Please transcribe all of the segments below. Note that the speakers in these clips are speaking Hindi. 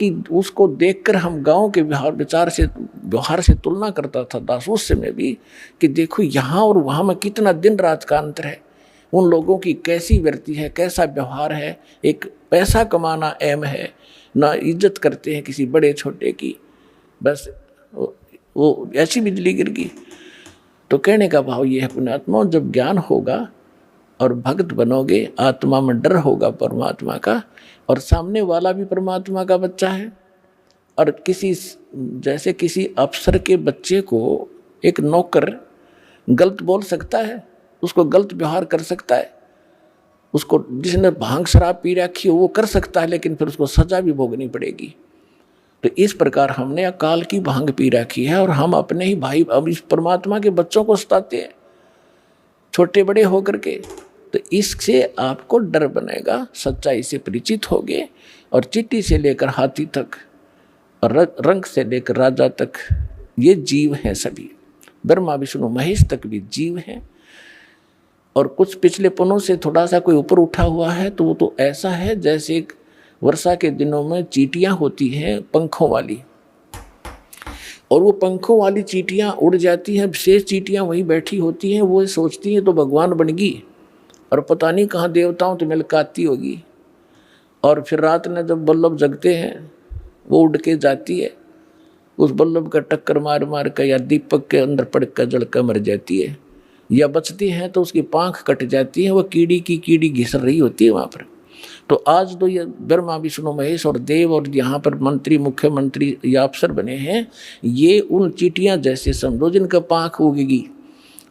कि उसको देखकर हम गांव के व्यवहार से तुलना करता था दास उस समय भी, कि देखो यहाँ और वहाँ में कितना दिन रात का अंतर है। उन लोगों की कैसी वृत्ति है, कैसा व्यवहार है, एक पैसा कमाना अहम है, ना इज्जत करते हैं किसी बड़े छोटे की। बस वो ऐसी बिजली गिर गई। तो कहने का भाव ये है पुण्यात्मा, जब ज्ञान होगा और भक्त बनोगे, आत्मा में डर होगा परमात्मा का, और सामने वाला भी परमात्मा का बच्चा है। और जैसे किसी अफसर के बच्चे को एक नौकर गलत बोल सकता है, उसको गलत व्यवहार कर सकता है, उसको जिसने भांग शराब पी रखी हो वो कर सकता है, लेकिन फिर उसको सजा भी भोगनी पड़ेगी। तो इस प्रकार हमने अकाल की भांग पी रखी है और हम अपने ही भाई, अब इस परमात्मा के बच्चों को सताते हैं छोटे बड़े होकर के। तो इससे आपको डर बनेगा, सच्चाई से परिचित होगे, और चींटी से लेकर हाथी तक और रंग से लेकर राजा तक ये जीव हैं सभी। ब्रह्मा विष्णु महेश तक भी जीव हैं। और कुछ पिछले पनों से थोड़ा सा कोई ऊपर उठा हुआ है तो वो तो ऐसा है जैसे एक वर्षा के दिनों में चींटियां होती हैं पंखों वाली, और वो पंखों वाली चींटियां उड़ जाती हैं, शेष चींटियां वहीं बैठी होती हैं, वो सोचती हैं तो भगवान बन गई और पता नहीं कहाँ देवताओं तो मिलकाती होगी। और फिर रात में जब बल्लभ जगते हैं वो उड़ के जाती है, उस बल्लभ का टक्कर मार मार कर या दीपक के अंदर पड़ कर जल कर मर जाती है, या बचती हैं तो उसकी पाँख कट जाती है, वो कीड़ी की कीड़ी घिस रही होती है वहाँ पर। तो आज तो ये ब्रह्मा विष्णु महेश और देव और यहाँ पर मंत्री मुख्यमंत्री या अफसर बने हैं, ये उन चींटियाँ जैसे समझो जिनका पाँख उगेगी,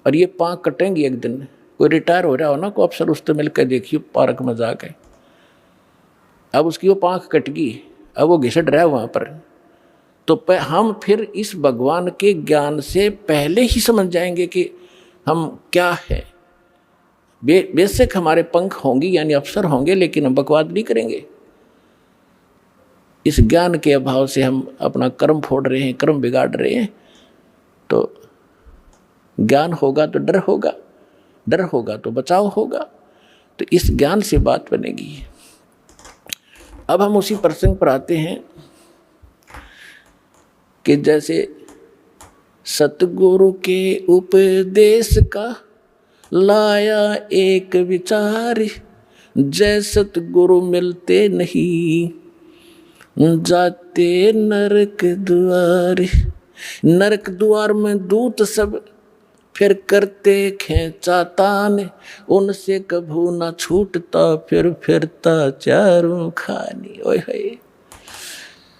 और ये पाँख कटेंगी एक दिन। कोई रिटायर हो रहा हो ना, कोई अफसर उससे मिलकर देखिए पार्क में जाके, अब उसकी वो पाँख कट गई, अब वो घिसट रहा है वहाँ पर। तो हम फिर इस भगवान के ज्ञान से पहले ही समझ जाएंगे कि हम क्या है। बेशक हमारे पंख होंगे यानी अफसर होंगे, लेकिन हम बकवाद नहीं करेंगे। इस ज्ञान के अभाव से हम अपना कर्म फोड़ रहे हैं, कर्म बिगाड़ रहे हैं। तो ज्ञान होगा तो डर होगा, डर होगा तो बचाव होगा। तो इस ज्ञान से बात बनेगी। अब हम उसी प्रसंग पर आते हैं कि जैसे सतगुरु के उपदेश का लाया एक विचार, जय सतगुरु मिलते नहीं जाते नरक द्वार। नरक द्वार में दूत सब फिर करते खेचा तान, उनसे कभू ना छूटता फिर फिरता चारों खानी। ओए होए,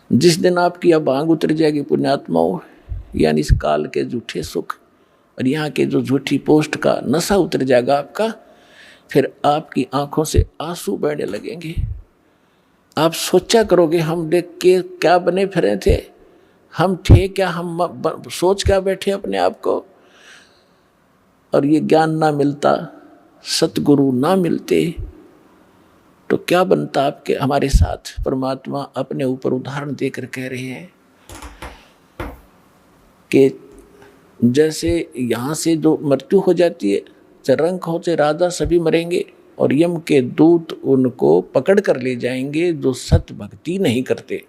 जिस दिन आपकी अब भांग उतर जाएगी पुण्यात्माओं, यानी इस काल के झूठे सुख और यहाँ के जो झूठी पोस्ट का नशा उतर जाएगा आपका, फिर आपकी आंखों से आंसू बहने लगेंगे। आप सोचा करोगे हम देख के क्या बने फिरे थे, हम थे क्या, हम सोच क्या बैठे अपने आप को। और ये ज्ञान ना मिलता, सतगुरु ना मिलते तो क्या बनता आपके हमारे साथ। परमात्मा अपने ऊपर उदाहरण देकर कह रहे हैं कि जैसे यहाँ से जो मृत्यु हो जाती है, चाहे रंक हो चाहे राजा, सभी मरेंगे और यम के दूत उनको पकड़ कर ले जाएंगे जो सत भक्ति नहीं करते।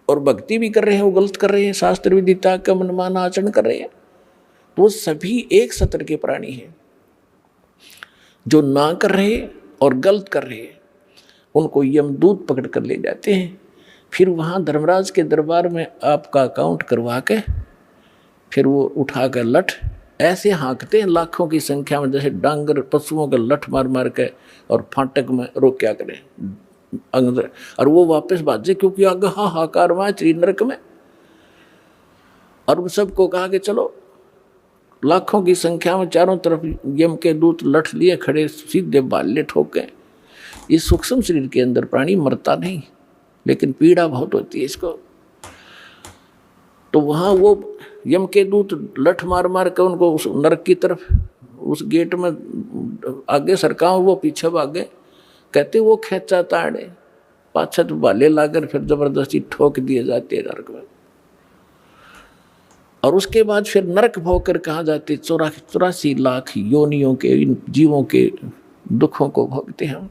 और भक्ति भी कर रहे हैं वो गलत कर रहे हैं, शास्त्र विदिता का मनमाना आचरण कर रहे हैं, तो वो सभी एक सत्र के प्राणी हैं। जो ना कर रहे और गलत कर रहे हैं उनको यमदूत पकड़ कर ले जाते हैं। फिर वहाँ धर्मराज के दरबार में आपका अकाउंट करवा के फिर वो उठा कर लठ ऐसे हाँकते हैं लाखों की संख्या में, जैसे डांगर पशुओं के लठ मार मार के, और फाटक में रोक क्या करें अंदर, और वो वापस भाजे क्योंकि आगे हाहाकार वहाँ त्रि नरक में। और सबको कहा कि चलो, लाखों की संख्या में चारों तरफ यम के दूत लठ लिए खड़े, सीधे बाले ठोके। इस सूक्ष्म शरीर के अंदर प्राणी मरता नहीं, लेकिन पीड़ा बहुत होती है इसको। तो वहाँ वो यम के दूत लठ मार मार कर उनको उस नरक की तरफ, उस गेट में आगे सरका, वो पीछे भागे। कहते वो खेचा ताड़े पाछा तो बाले लाकर फिर जबरदस्ती ठोक दिए जाते हैं नरक में। और उसके बाद फिर नरक भोग कर कहाँ जाते, 84 लाख योनियों के इन जीवों के दुखों को भोगते हैं।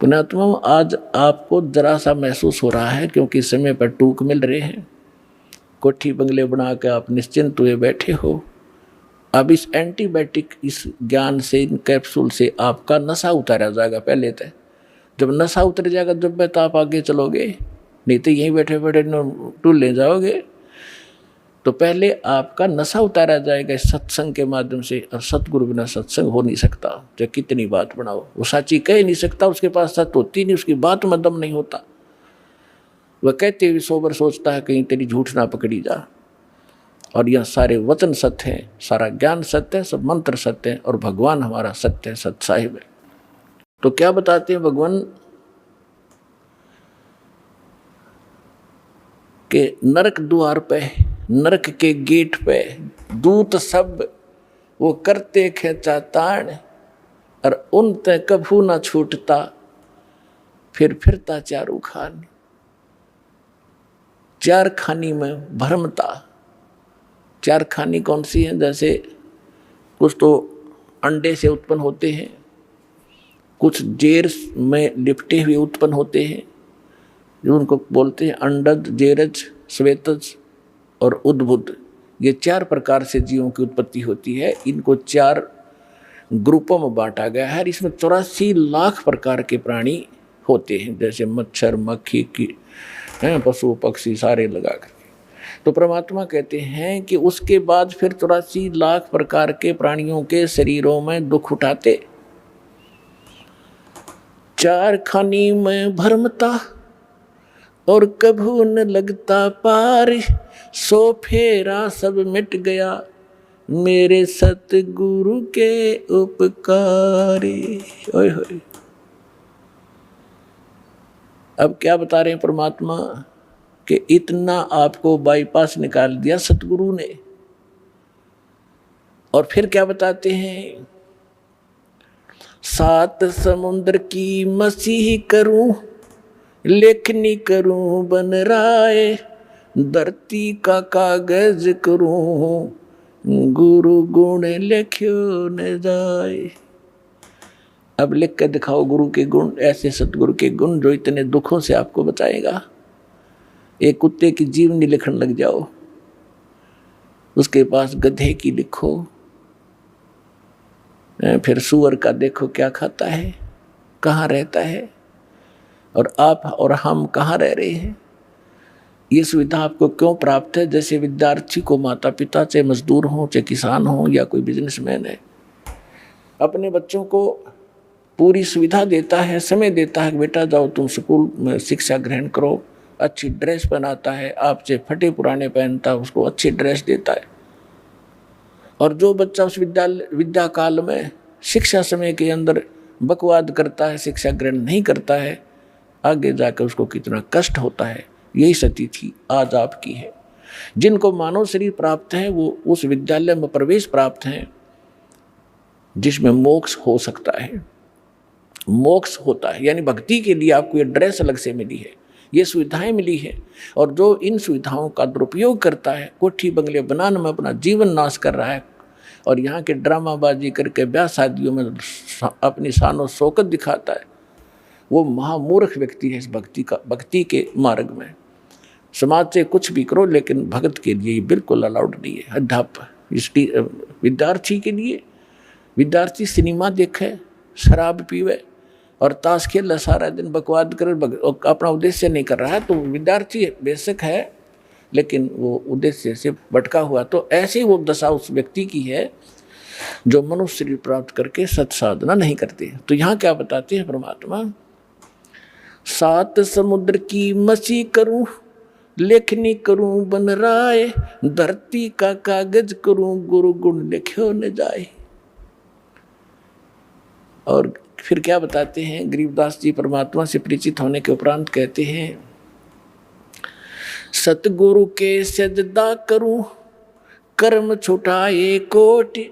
पुण्यात्मा, आज आपको जरा सा महसूस हो रहा है क्योंकि समय पर टूक मिल रहे हैं, कोठी बंगले बना के आप निश्चिंत हुए बैठे हो। अब इस एंटीबायोटिक, इस ज्ञान से, इन कैप्सूल से आपका नशा उतारा जाएगा। पहले तो जब नशा उतर जाएगा जब तो आप आगे चलोगे, नहीं तो यहीं बैठे बैठे टूल ले जाओगे। तो पहले आपका नशा उतारा जाएगा इस सत्संग के माध्यम से। और सतगुरु बिना सत्संग हो नहीं सकता, चाहे कितनी बात बनाओ, वो साची कह नहीं सकता, उसके पास सत होती नहीं, उसकी बात में दम नहीं होता। वह कहते हुए सोबर सोचता है कहीं तेरी झूठ ना पकड़ी जा। और यह सारे वचन सत्य हैं, सारा ज्ञान सत्य है, सब मंत्र सत्य है, और भगवान हमारा सत्य है, सत साहिब है। तो क्या बताते हैं भगवान के नरक द्वार पे, नरक के गेट पे दूत सब वो करते खेचा ताण, और उन ते कभू ना छूटता, फिर फिरता चारू खान। चार खानी में भरमता। चार खानी कौन सी है? जैसे कुछ तो अंडे से उत्पन्न होते हैं, कुछ जेर में लिपटे हुए उत्पन्न होते हैं, जो उनको बोलते हैं अंडज, जेरज, श्वेतज और उद्भुत। ये चार प्रकार से जीवों की उत्पत्ति होती है। इनको चार ग्रुपों में बांटा गया है। इसमें 84 लाख प्रकार के प्राणी होते हैं, जैसे मच्छर, मक्खी की, पशु पक्षी सारे लगा कर। तो परमात्मा कहते हैं कि उसके बाद फिर 84 लाख प्रकार के प्राणियों के शरीरों में दुख उठाते। चार खानी में भरमता और कभू न लगता पार, सो फेरा सब मिट गया मेरे सतगुरु के उपकारे। ओए होए। अब क्या बता रहे हैं परमात्मा कि इतना आपको बाईपास निकाल दिया सतगुरु ने। और फिर क्या बताते हैं? सात समुद्र की मसीह करूं, लेखनी करूं बन राय, धरती का कागज करूं, गुरु गुण लिख्यो न जाए। अब लिख के दिखाओ गुरु के गुण, ऐसे सतगुरु के गुण जो इतने दुखों से आपको बचाएगा। एक कुत्ते की जीवनी लिखने लग जाओ, उसके पास गधे की लिखो, फिर सूअर का देखो क्या खाता है, कहाँ रहता है, और आप और हम कहाँ रह रहे हैं। ये सुविधा आपको क्यों प्राप्त है? जैसे विद्यार्थी को माता पिता, चाहे मजदूर हो, चाहे किसान हो, या कोई बिजनेसमैन है, अपने बच्चों को पूरी सुविधा देता है, समय देता है, बेटा जाओ तुम स्कूल में शिक्षा ग्रहण करो, अच्छी ड्रेस पहनाता है, आपसे फटे पुराने पहनता है, उसको अच्छी ड्रेस देता है। और जो बच्चा उस विद्या काल में शिक्षा समय के अंदर बकवाद करता है, शिक्षा ग्रहण नहीं करता है, आगे जाकर उसको कितना कष्ट होता है। यही स्थिति आज आपकी है। जिनको मानव शरीर प्राप्त है वो उस विद्यालय में प्रवेश प्राप्त है जिसमें मोक्ष हो सकता है, मोक्ष होता है। यानी भक्ति के लिए आपको ये ड्रेस अलग से मिली है, ये सुविधाएं मिली है। और जो इन सुविधाओं का दुरुपयोग करता है, कोठी बंगले बनाने में अपना जीवन नाश कर रहा है, और यहाँ के ड्रामाबाजी करके ब्याह शादियों में अपनी शानो शौकत दिखाता है, वो महामूर्ख व्यक्ति है। इस भक्ति के मार्ग में समाज से कुछ भी करो, लेकिन भगत के लिए बिल्कुल अलाउड नहीं है। अध्यापक विद्यार्थी के लिए, विद्यार्थी सिनेमा देखे, शराब पीवे और ताश खेल सारा दिन, बकवाद करे, अपना उद्देश्य नहीं कर रहा है, तो विद्यार्थी बेशक है लेकिन वो उद्देश्य से भटका हुआ। तो ऐसी वो दशा उस व्यक्ति की है जो मनुष्य शरीर प्राप्त करके सत साधना नहीं करते। तो यहाँ क्या बताते हैं परमात्मा? सात समुद्र की मसी करूं, लेखनी करूं बन राय, धरती का कागज करूं, गुरु गुण लिख्यो न जाए। और फिर क्या बताते हैं? गरीबदास जी परमात्मा से परिचित होने के उपरांत कहते हैं, सतगुरु के सजदा करूं, कर्म छुटाए कोटि,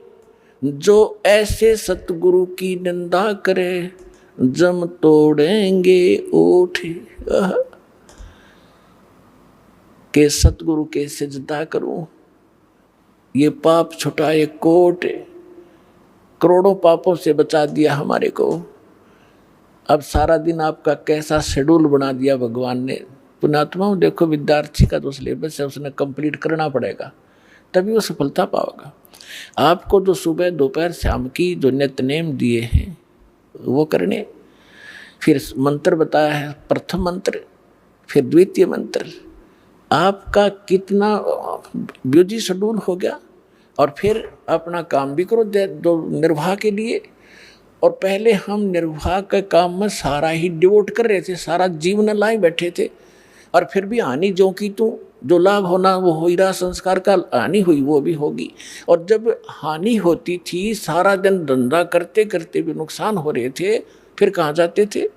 जो ऐसे सतगुरु की निंदा करे, जम तोड़ेंगे ओठ। के सतगुरु के सजदा करूं, ये पाप छुटाए कोट, करोड़ों पापों से बचा दिया हमारे को। अब सारा दिन आपका कैसा शेड्यूल बना दिया भगवान ने। पुण्यात्माओं देखो, विद्यार्थी का जो सिलेबस है उसने कंप्लीट करना पड़ेगा, तभी वो सफलता पाओगा। आपको जो सुबह दोपहर शाम की जो नित्यनेम दिए हैं वो करने, फिर मंत्र बताया है, प्रथम मंत्र फिर द्वितीय मंत्र, आपका कितना बिजी शेड्यूल हो गया। और फिर अपना काम भी करो दो निर्वाह के लिए। और पहले हम निर्वाह के काम में सारा ही डिवोट कर रहे थे, सारा जीवन लाए बैठे थे, और फिर भी हानि जो की तू, जो लाभ होना वो हो ही रहा, संस्कार का हानि हुई वो भी होगी। और जब हानि होती थी, सारा दिन धंधा करते करते भी नुकसान हो रहे थे, फिर कहाँ जाते थे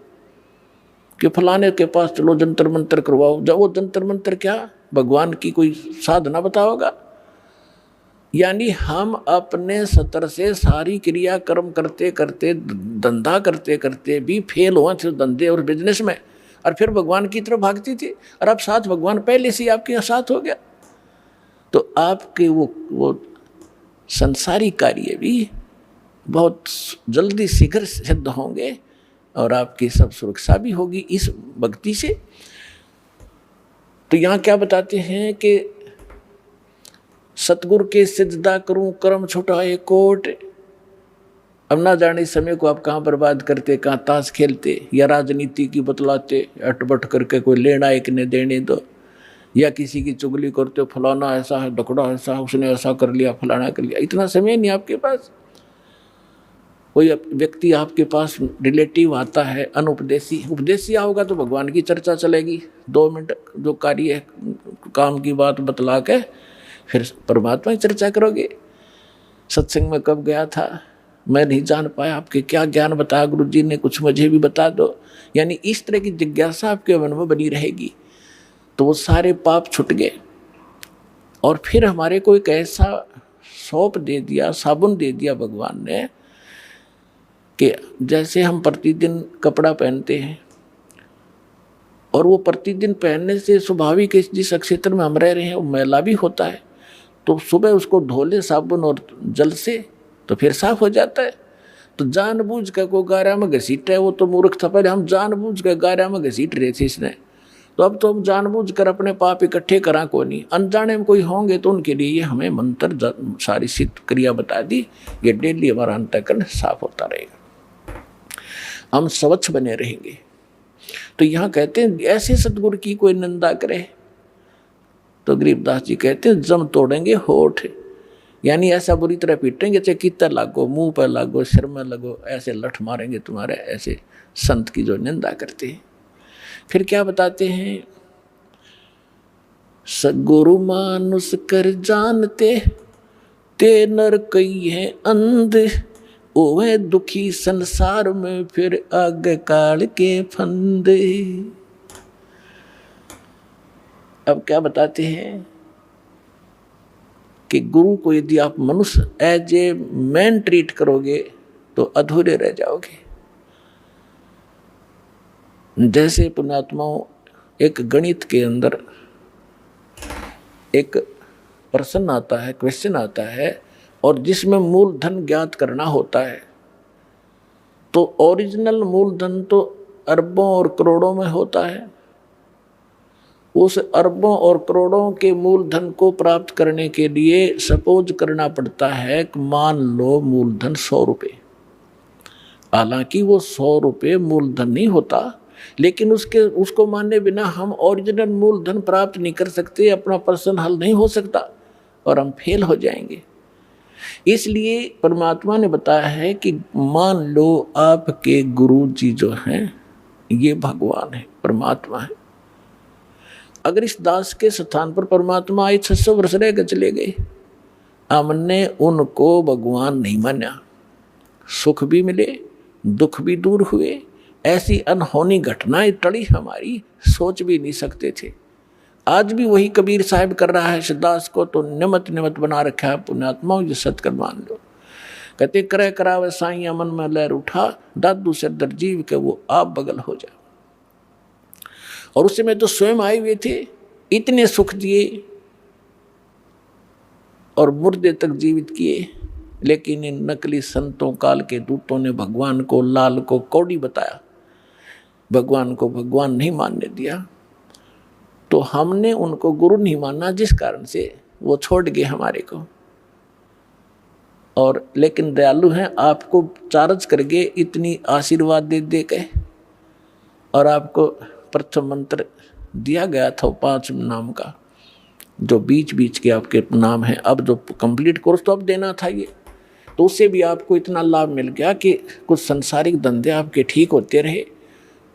कि फलाने के पास चलो जंतर मंतर करवाओ। जब वो जंतर मंतर क्या, भगवान की कोई साधना बताओगा। यानी हम अपने स्तर से सारी क्रिया कर्म करते करते, धंधा करते करते भी फेल हुए थे धंधे और बिजनेस में, और फिर भगवान की तरफ भागती थी। और अब साथ भगवान पहले से आपके साथ हो गया, तो आपके वो संसारी कार्य भी बहुत जल्दी शीघ्र सिद्ध होंगे, और आपकी सब सुरक्षा भी होगी इस भक्ति से। तो यहाँ क्या बताते हैं कि सतगुरु के सिजदा करूं कर्म छुटाए कोट। अब ना जाने समय को आप कहाँ बर्बाद करते, कहाँ ताश खेलते, या राजनीति की बतलाते, अटबट करके कोई लेना एक ने देने दो, या किसी की चुगली करते हो, फलाना ऐसा है, ढकड़ा ऐसा है, उसने ऐसा कर लिया, फलाना कर लिया। इतना समय नहीं आपके पास। कोई व्यक्ति आपके पास रिलेटिव आता है अनुपदेशी, उपदेशी आओगा तो भगवान की चर्चा चलेगी, 2 मिनट जो कार्य है काम की बात बतला के फिर परमात्मा की चर्चा करोगे। सत्संग में कब गया था, मैं नहीं जान पाया, आपके क्या ज्ञान बताया गुरु जी ने, कुछ मुझे भी बता दो। यानी इस तरह की जिज्ञासा आपके मन में बनी रहेगी, तो वो सारे पाप छूट गए। और फिर हमारे को एक ऐसा सौंप दे दिया, साबुन दे दिया भगवान ने, कि जैसे हम प्रतिदिन कपड़ा पहनते हैं, और वो प्रतिदिन पहनने से स्वाभाविक जिस क्षेत्र में हम रह रहे हैं वो मैला भी होता है, तो सुबह उसको धो ले साबुन और जल से, तो फिर साफ हो जाता है। तो जानबूझ कर को गारा में घसीट है, वो तो मूर्ख था, पहले हम जानबूझ कर गारा में घसीट रहे थे इसने, तो अब तो हम जानबूझ कर अपने पाप इकट्ठे करा को नहीं। अनजाने में कोई होंगे तो उनके लिए ये हमें मंत्र सारी सिद्ध क्रिया बता दी, ये डेली हमारा अंतःकरण साफ होता रहेगा, हम स्वच्छ बने रहेंगे। तो यहाँ कहते हैं ऐसे सतगुरु की कोई निंदा करे तो गरीबदास जी कहते हैं जम तोड़ेंगे होठ। यानी ऐसा बुरी तरह पीटेंगे, चाहे कितना लागो, मुंह पर लागो, सिर में लगो, ऐसे लठ मारेंगे तुम्हारे, ऐसे संत की जो निंदा करते हैं। फिर क्या बताते हैं, सगुरु मानुष कर जानते ते नर कई है अंध, ओवे दुखी संसार में फिर आगे काल के फंदे। अब क्या बताते हैं कि गुरु को यदि आप मनुष्य एज ए मैन ट्रीट करोगे तो अधूरे रह जाओगे। जैसे पुण्यात्माओं, एक गणित के अंदर एक प्रश्न आता है, क्वेश्चन आता है, और जिसमें मूलधन ज्ञात करना होता है, तो ओरिजिनल मूलधन तो अरबों और करोड़ों में होता है। उस अरबों और करोड़ों के मूलधन को प्राप्त करने के लिए सपोज करना पड़ता है कि मान लो मूलधन 100 रुपये। हालांकि वो 100 रुपये मूलधन नहीं होता, लेकिन उसको मानने बिना हम ओरिजिनल मूलधन प्राप्त नहीं कर सकते, अपना प्रश्न हल नहीं हो सकता और हम फेल हो जाएंगे। इसलिए परमात्मा ने बताया है कि मान लो आपके गुरु जी जो हैं ये भगवान है, परमात्मा है। अगर इस दास के स्थान पर परमात्मा आए 600 वर्ष रह कर चले गए, हमने उनको भगवान नहीं माना, सुख भी मिले, दुख भी दूर हुए, ऐसी अनहोनी घटनाएं टली हमारी, सोच भी नहीं सकते थे। आज भी वही कबीर साहब कर रहा है दास को, तो निमत निमत बना रखा है। पुण्यात्माओं ये सत्कर मान लो। कहते करे करावे साइया मन में लहर उठा, दादू से दर्जीव के वो आप बगल हो जा। और उस समय तो स्वयं आए हुए थे, इतने सुख दिए और मुर्दे तक जीवित किए, लेकिन इन नकली संतों काल के दूतों ने भगवान को, लाल को कौड़ी बताया भगवान को भगवान नहीं मानने दिया, तो हमने उनको गुरु नहीं माना, जिस कारण से वो छोड़ गए हमारे को। और लेकिन दयालु हैं, आपको चार्ज करके इतनी आशीर्वाद दे दे के, और आपको प्रथम मंत्र दिया गया था 5 नाम का, जो बीच बीच के आपके नाम है। अब जो कंप्लीट कोर्स तो अब देना था ये, तो उससे भी आपको इतना लाभ मिल गया कि कुछ संसारिक धंधे आपके ठीक होते रहे,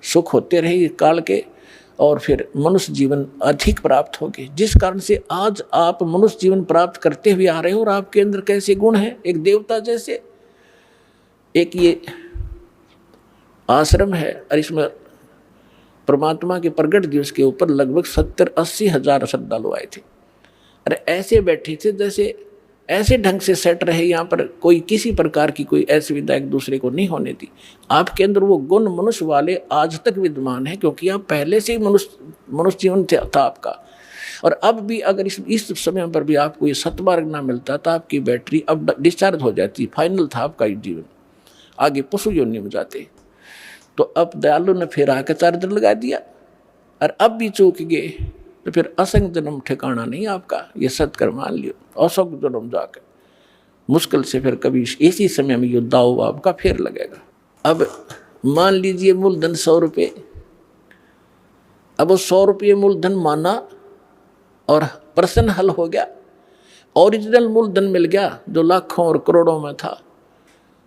सुख होते रहे इस काल के, और फिर मनुष्य जीवन अधिक प्राप्त हो गए, जिस कारण से आज आप मनुष्य जीवन प्राप्त करते हुए आ रहे हो। और आपके अंदर कैसे गुण हैं, एक देवता जैसे। एक ये आश्रम है और इसमें परमात्मा के प्रगट दिवस के ऊपर लगभग 70-80 हजार श्रद्धालु आए थे। अरे ऐसे बैठे थे जैसे ऐसे ढंग से सेट रहे, यहाँ पर कोई किसी प्रकार की कोई असुविधा एक दूसरे को नहीं होने दी। आपके अंदर वो गुण मनुष्य वाले आज तक विद्यमान है, क्योंकि आप पहले से ही मनुष्य जीवन था आपका। और अब भी अगर इस समय पर भी आपको ये सतमार्ग ना मिलता तो आपकी बैटरी अब डिस्चार्ज हो जाती, फाइनल था आपका जीवन, आगे पशु योनि में जाते। तो अब दयालु ने फिर आकर चार्जर लगा दिया, और अब भी चूक गए तो फिर असंग जन्म ठिकाना नहीं आपका, ये सत्कर मान लियो। असंग जन्म जाकर मुश्किल से फिर कभी इसी समय में युद्ध दाव आपका फिर लगेगा। अब मान लीजिए मूलधन 100 रुपये, अब वो 100 रुपये मूलधन माना और प्रश्न हल हो गया, ओरिजिनल मूलधन मिल गया जो लाखों और करोड़ों में था।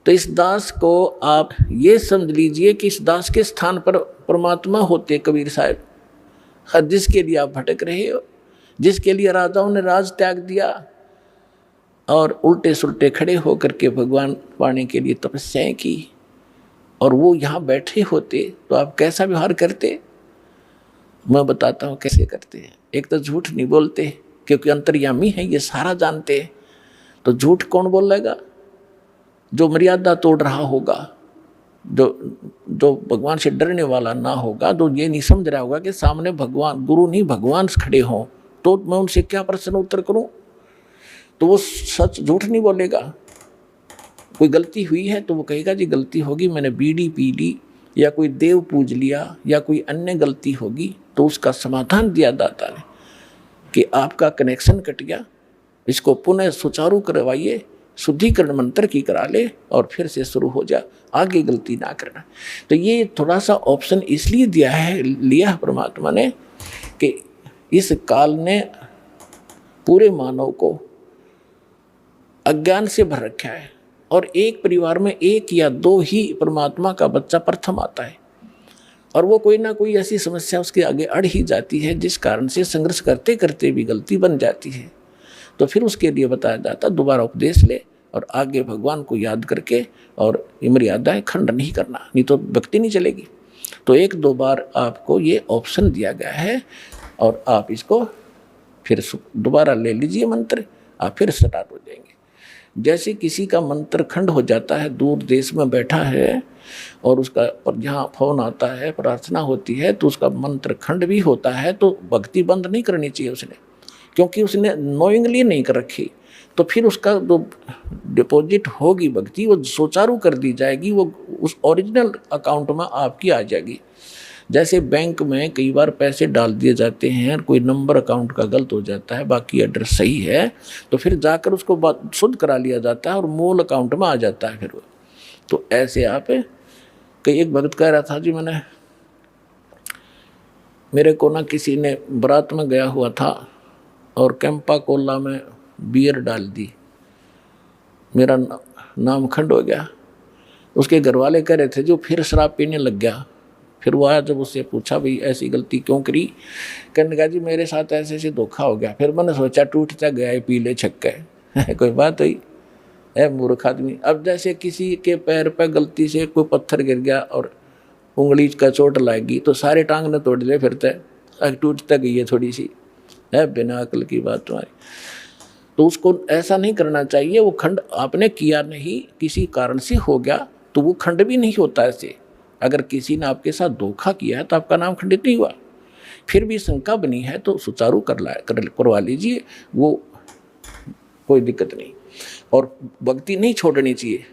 तो इस दास को आप ये समझ लीजिए कि इस दास के स्थान पर परमात्मा होते कबीर साहब, जिसके लिए आप भटक रहे हो, जिसके लिए राजाओं ने राज त्याग दिया और उल्टे सुल्टे खड़े होकर के भगवान पाने के लिए तपस्याएं की, और वो यहाँ बैठे होते तो आप कैसा व्यवहार करते। मैं बताता हूँ कैसे करते हैं। एक तो झूठ नहीं बोलते, क्योंकि अंतर्यामी है, ये सारा जानते हैं। तो झूठ कौन बोलेगा? जो मर्यादा तोड़ रहा होगा, जो भगवान से डरने वाला ना होगा, जो ये नहीं समझ रहा होगा कि सामने भगवान गुरु नहीं भगवान खड़े हों, तो मैं उनसे क्या प्रश्न उत्तर करूं। तो वो सच झूठ नहीं बोलेगा। कोई गलती हुई है तो वो कहेगा जी गलती होगी, मैंने बीड़ी पी ली या कोई देव पूज लिया या कोई अन्य गलती होगी, तो उसका समाधान दिया दाता ने कि आपका कनेक्शन कट गया, इसको पुनः सुचारू करवाइए, शुद्धिकरण मंत्र की करा ले और फिर से शुरू हो जा, आगे गलती ना करना। तो ये थोड़ा सा ऑप्शन इसलिए लिया है परमात्मा ने कि इस काल ने पूरे मानव को अज्ञान से भर रखा है, और एक परिवार में 1 या 2 ही परमात्मा का बच्चा प्रथम आता है, और वो कोई ना कोई ऐसी समस्या उसके आगे अड़ ही जाती है, जिस कारण से संघर्ष करते करते भी गलती बन जाती है। तो फिर उसके लिए बताया जाता दोबारा उपदेश ले और आगे भगवान को याद करके, और मर्यादाएं खंड नहीं करना, नहीं तो भक्ति नहीं चलेगी। तो 1-2 बार आपको ये ऑप्शन दिया गया है, और आप इसको फिर दोबारा ले लीजिए मंत्र, आप फिर स्टार्ट हो जाएंगे। जैसे किसी का मंत्र खंड हो जाता है, दूर देश में बैठा है और उसका जहाँ फोन आता है, प्रार्थना होती है, तो उसका मंत्र खंड भी होता है, तो भक्ति बंद नहीं करनी चाहिए उसने, क्योंकि उसने नोइंगली नहीं कर रखी। तो फिर उसका जो डिपॉजिट होगी भक्ति, वो सुचारू कर दी जाएगी, वो उस ओरिजिनल अकाउंट में आपकी आ जाएगी। जैसे बैंक में कई बार पैसे डाल दिए जाते हैं, कोई नंबर अकाउंट का गलत हो जाता है, बाकी एड्रेस सही है, तो फिर जाकर उसको शुद्ध करा लिया जाता है और मूल अकाउंट में आ जाता है फिर वो। तो ऐसे आप कई, एक भक्त कह रहा था जी, मेरे को ना किसी ने बारात में गया हुआ था और कैंपा कोला में बियर डाल दी, मेरा नाम खंड हो गया। उसके घर वाले कह रहे थे जो फिर शराब पीने लग गया। फिर वो आया, जब उससे पूछा भाई ऐसी गलती क्यों करी, कहने लगा जी मेरे साथ ऐसे ऐसे धोखा हो गया। फिर मैंने सोचा टूटता गया पी ले छक्के कोई बात हुई है मूर्ख आदमी। अब जैसे किसी के पैर पर गलती से कोई पत्थर गिर गया और उंगली का चोट लगी तो सारे टांग ने तोड़ ले, फिर टूटता गई है थोड़ी सी, है बिना अकल की बात तुम्हारी। तो उसको ऐसा नहीं करना चाहिए। वो खंड आपने किया नहीं, किसी कारण से हो गया, तो वो खंड भी नहीं होता ऐसे। अगर किसी ने आपके साथ धोखा किया है तो आपका नाम खंडित नहीं हुआ। फिर भी शंका बनी है तो सुचारू करवा लीजिए, वो कोई दिक्कत नहीं। और भक्ति नहीं छोड़नी चाहिए,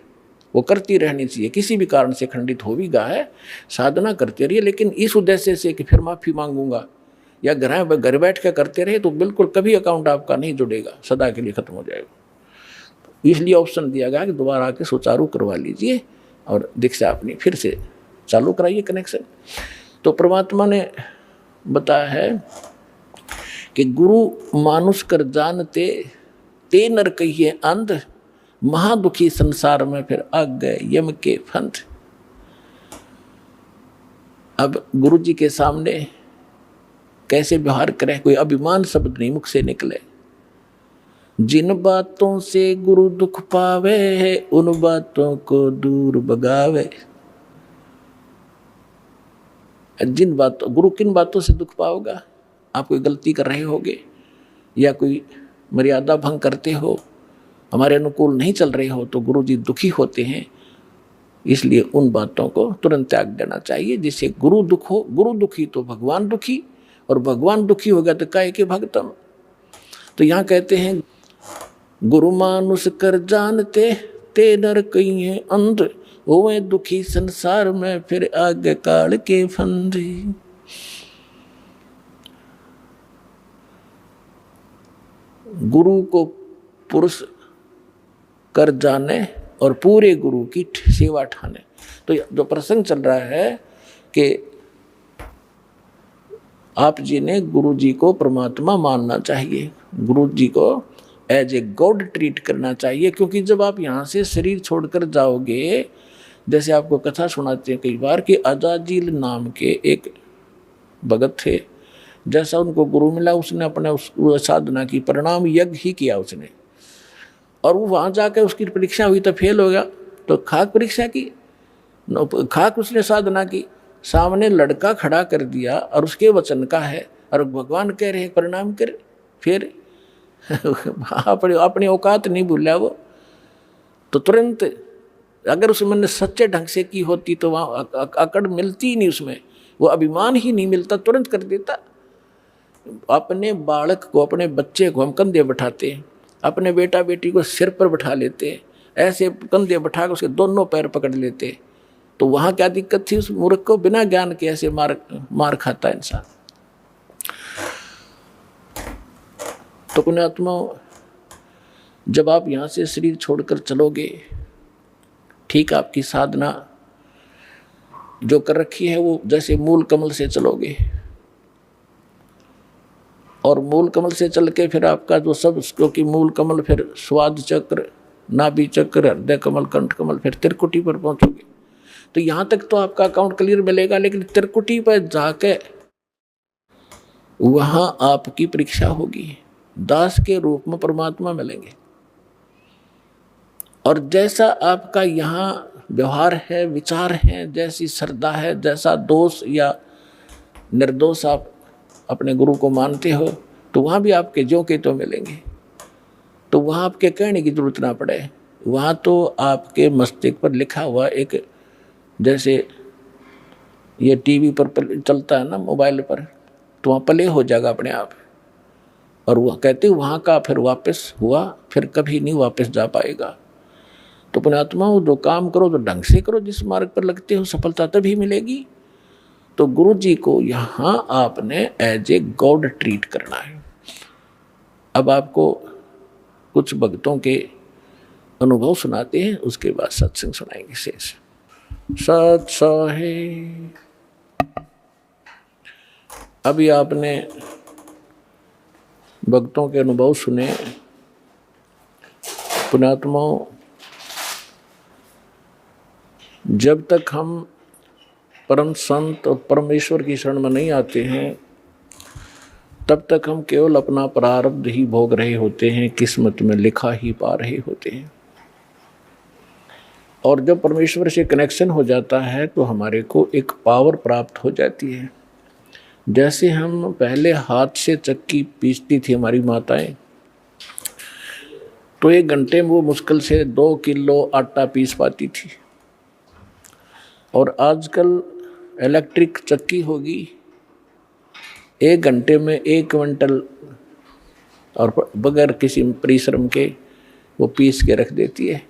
वो करती रहनी चाहिए। किसी भी कारण से खंडित हो भी गया है, साधना करते रहिए, लेकिन इस उद्देश्य से कि फिर माफ़ी मांगूंगा या घर बैठ के करते रहे तो बिल्कुल कभी अकाउंट आपका नहीं जुड़ेगा, सदा के लिए खत्म हो जाएगा। इसलिए ऑप्शन दिया गया कि दोबारा आके सुचारू करवा लीजिए और दीक्षा अपनी फिर से चालू कराइए कनेक्शन। तो परमात्मा ने बताया है कि गुरु मानुष कर जानते ते नर कहिए अंध, महादुखी संसार में फिर आ गए यम के फंद। अब गुरु जी के सामने कैसे व्यवहार करें, कोई अभिमान शब्द नहीं मुख से निकले। जिन बातों से गुरु दुख पावे है उन बातों को दूर भगावे। जिन बातों, गुरु किन बातों से दुख पाओगा, आप कोई गलती कर रहे होगे या कोई मर्यादा भंग करते हो, हमारे अनुकूल नहीं चल रहे हो, तो गुरु जी दुखी होते हैं। इसलिए उन बातों को तुरंत त्याग देना चाहिए जिससे गुरु दुख हो। गुरु दुखी तो भगवान दुखी, और भगवान दुखी हो गया तो काहे के भक्तम। तो यहाँ कहते हैं गुरु मानुष कर जानते ते नर कहिए अंध, होवे दुखी संसार में फिर आगे काल के फंद। गुरु को पुरुष कर जाने और पूरे गुरु की सेवा ठाने। तो जो प्रसंग चल रहा है कि आप जी ने गुरु जी को परमात्मा मानना चाहिए, गुरु जी को एज ए गॉड ट्रीट करना चाहिए। क्योंकि जब आप यहाँ से शरीर छोड़कर जाओगे, जैसे आपको कथा सुनाते हैं कई बार कि अजाजील नाम के एक भगत थे, जैसा उनको गुरु मिला उसने अपने उस साधना की परिणाम यज्ञ ही किया उसने, और वो वहाँ जाकर उसकी परीक्षा हुई तो फेल हो गया। तो खाक परीक्षा की, खाक उसने साधना की, सामने लड़का खड़ा कर दिया और उसके वचन का है, और भगवान कह रहे हैं परिणाम कर, फिर अपनी औकात नहीं भूला वो। तो तुरंत अगर उसमें सच्चे ढंग से की होती तो वहाँ अकड़ मिलती ही नहीं, उसमें वो अभिमान ही नहीं मिलता, तुरंत कर देता। अपने बालक को, अपने बच्चे को हम कंधे बैठाते हैं, अपने बेटा बेटी को सिर पर बैठा लेते हैं, ऐसे कंधे बैठा कर उसके दोनों पैर पकड़ लेते। तो वहाँ क्या दिक्कत थी उस मूर्ख को, बिना ज्ञान के ऐसे मार खाता इंसान। तो पुण्यात्मा, जब आप यहाँ से शरीर छोड़कर चलोगे, ठीक आपकी साधना जो कर रखी है वो जैसे मूल कमल से चलोगे, और मूल कमल से चल के फिर आपका जो सब, क्योंकि मूल कमल फिर स्वाद चक्र, नाभि चक्र, हृदय कमल, कंठ कमल, फिर त्रिकुटी पर पहुंचोगे। तो यहाँ तक तो आपका अकाउंट क्लियर मिलेगा, लेकिन त्रिकुटी पर जाके वहां आपकी परीक्षा होगी। दास के रूप में परमात्मा मिलेंगे, और जैसा आपका यहाँ व्यवहार है, विचार है, जैसी श्रद्धा है, जैसा दोष या निर्दोष आप अपने गुरु को मानते हो, तो वहाँ भी आपके जो के तो मिलेंगे। तो वहाँ आपके कहने की जरूरत ना पड़े, वहाँ तो आपके मस्तिष्क पर लिखा हुआ एक, जैसे ये टीवी पर चलता है ना, मोबाइल पर, तो वहाँ प्ले हो जाएगा अपने आप। और वह कहते वहाँ का फिर वापस हुआ, फिर कभी नहीं वापस जा पाएगा। तो पुण्यात्माओं, जो काम करो तो ढंग से करो, जिस मार्ग पर लगते हो सफलता तभी मिलेगी। तो गुरु जी को यहाँ आपने एज ए गॉड ट्रीट करना है। अब आपको कुछ भक्तों के अनुभव सुनाते हैं, उसके बाद सत्संग सुनाएंगे शेष। सत सहे, अभी आपने भक्तों के अनुभव सुने। पुण्यात्माओं, जब तक हम परम संत और परमेश्वर की शरण में नहीं आते हैं, तब तक हम केवल अपना प्रारब्ध ही भोग रहे होते हैं, किस्मत में लिखा ही पा रहे होते हैं। और जब परमेश्वर से कनेक्शन हो जाता है तो हमारे को एक पावर प्राप्त हो जाती है। जैसे हम पहले हाथ से चक्की पीसती थी हमारी माताएं, तो 1 घंटे में वो मुश्किल से 2 किलो आटा पीस पाती थी। और आजकल इलेक्ट्रिक चक्की होगी, 1 घंटे में 1 क्विंटल और बगैर किसी परिश्रम के वो पीस के रख देती है।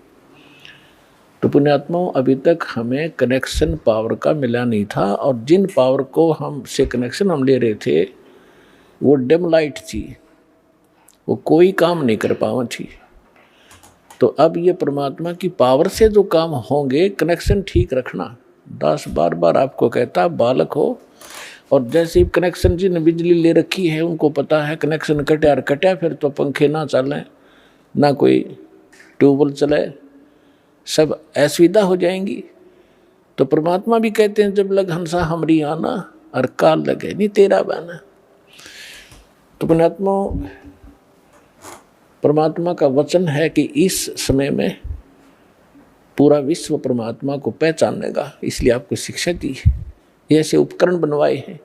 तो पुण्यात्माओं, अभी तक हमें कनेक्शन पावर का मिला नहीं था, और जिन पावर को हमसे कनेक्शन हम ले रहे थे वो डिम लाइट थी, वो कोई काम नहीं कर पावा थी। तो अब ये परमात्मा की पावर से जो काम होंगे, कनेक्शन ठीक रखना। दास बार बार आपको कहता, बालक हो और जैसे ही कनेक्शन जिन बिजली ले रखी है उनको पता है कनेक्शन कटा और कटा, फिर तो पंखे ना चलें, ना कोई ट्यूबवेल चले, सब असुविधा हो जाएंगी। तो परमात्मा भी कहते हैं, जब लग हंसा हमरी आना और काल लगे नहीं तेरा बना। तो परमात्मा का वचन है कि इस समय में पूरा विश्व परमात्मा को पहचानेगा, इसलिए आपको शिक्षा दी है, ऐसे उपकरण बनवाए हैं।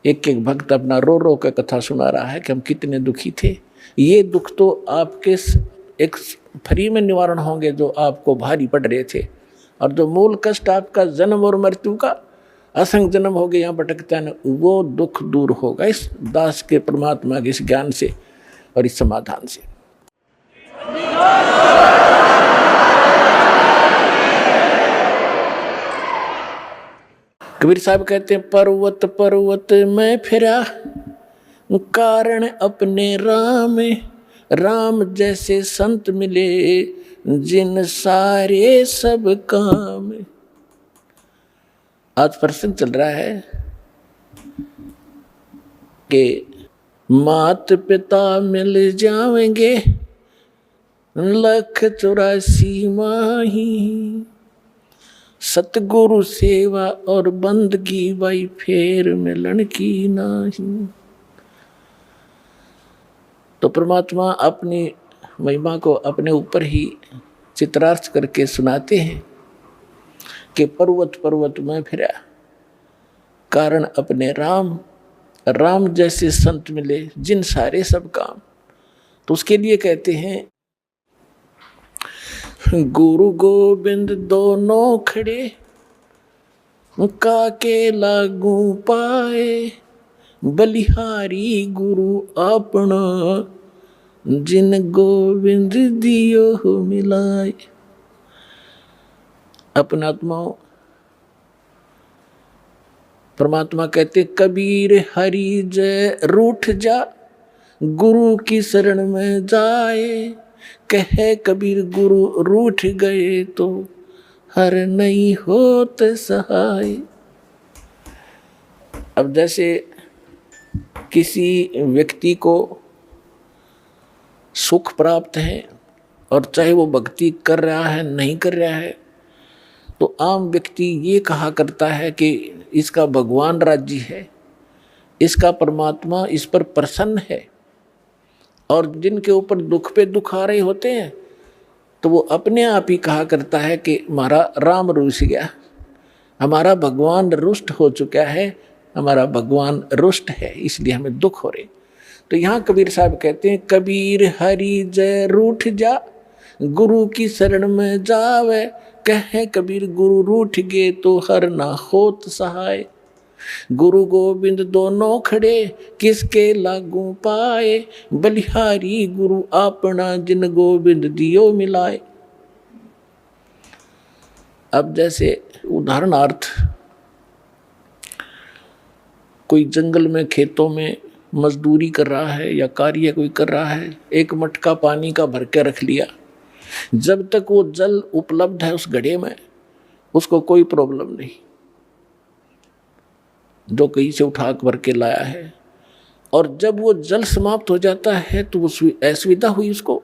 एक एक भक्त अपना रो रो कर कथा सुना रहा है कि हम कितने दुखी थे। ये दुख तो आपके एक फ्री में निवारण होंगे जो आपको भारी पड़ रहे थे, और जो मूल कष्ट आपका जन्म और मृत्यु का असंग जन्म हो गए यहाँ भटकता है, वो दुख दूर होगा इस दास के परमात्मा के इस ज्ञान से और इस समाधान से। कबीर साहब कहते हैं, पर्वत पर्वत में फिरा कारण अपने राम, राम जैसे संत मिले जिन सारे सब काम। आज प्रसंग चल रहा है कि मात पिता मिल जाएंगे 184 माही, सतगुरु सेवा और बंदगी भाई फेर मिलन की नहीं। तो परमात्मा अपनी महिमा को अपने ऊपर ही चित्रार्थ करके सुनाते हैं कि पर्वत पर्वत में फिरा कारण अपने राम, राम जैसे संत मिले जिन सारे सब काम। तो उसके लिए कहते हैं, गुरु गोविंद दोनों खड़े काके लागू पाए, बलिहारी गुरु अपना जिन गोविंद दियो मिलाए। अपना आत्माओं, परमात्मा कहते कबीर हरि जय रूठ जा, गुरु की शरण में जाए, कहे कबीर गुरु रूठ गए तो हर नहीं होत सहाय। अब जैसे किसी व्यक्ति को सुख प्राप्त है और चाहे वो भक्ति कर रहा है नहीं कर रहा है, तो आम व्यक्ति ये कहा करता है कि इसका भगवान राज्य है, इसका परमात्मा इस पर प्रसन्न है। और जिनके ऊपर दुख पे दुख आ रहे होते हैं तो वो अपने आप ही कहा करता है कि हमारा राम रुस गया, हमारा भगवान रुष्ट हो चुका है, हमारा भगवान रुष्ट है, इसलिए हमें दुख हो रहे। तो यहाँ कबीर साहब कहते हैं, कबीर हरि जय रूठ जा, गुरु की शरण में जावे, कहे कबीर गुरु रूठ गए तो हर ना होत सहाय। गुरु गोविंद दोनों खड़े किसके लागू पाए, बलिहारी गुरु अपना जिन गोविंद दियो मिलाए। अब जैसे उदाहरणार्थ कोई जंगल में खेतों में मजदूरी कर रहा है या कार्य कोई कर रहा है, एक मटका पानी का भर के रख लिया, जब तक वो जल उपलब्ध है उस घड़े में उसको कोई प्रॉब्लम नहीं, जो कहीं से उठा भर के लाया है। और जब वो जल समाप्त हो जाता है तो असुविधा हुई, उसको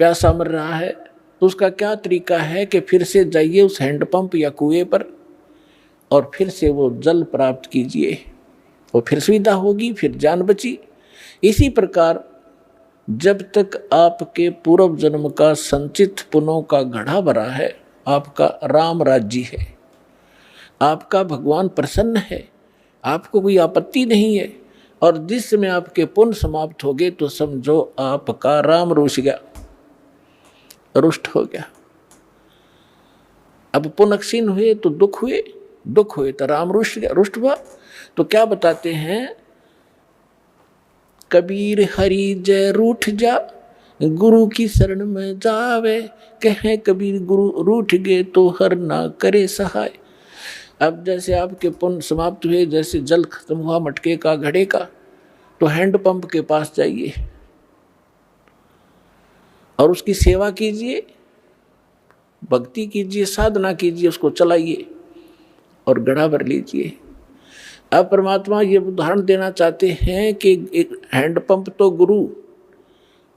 प्यासा मर रहा है, तो उसका क्या तरीका है कि फिर से जाइए उस हैंडपंप या कुएं पर और फिर से वो जल प्राप्त कीजिए, और फिर सुविधा होगी, फिर जान बची। इसी प्रकार जब तक आपके पूर्व जन्म का संचित पुण्यों का घड़ा भरा है, आपका राम राज्य है, आपका भगवान प्रसन्न है, आपको कोई आपत्ति नहीं है, और जिस समय आपके पुण्य समाप्त हो गए तो समझो आपका राम रुस गया, रुष्ट हो गया। अब पुण्य क्षीण हुए तो दुख हुए, दुख हुए तो राम रुष्ट गया, रुष्ट हुआ। तो क्या बताते हैं, कबीर हरि जय रूठ जा, गुरु की शरण में जावे, कहे कबीर गुरु रूठ गए तो हर ना करे सहाय। अब जैसे आपके पुण्य समाप्त हुए, जैसे जल खत्म हुआ मटके का घड़े का, तो हैंडपंप के पास जाइए और उसकी सेवा कीजिए, भक्ति कीजिए, साधना कीजिए, उसको चलाइए और घड़ा भर लीजिए। अब परमात्मा ये उदाहरण देना चाहते हैं कि एक हैंडपंप तो गुरु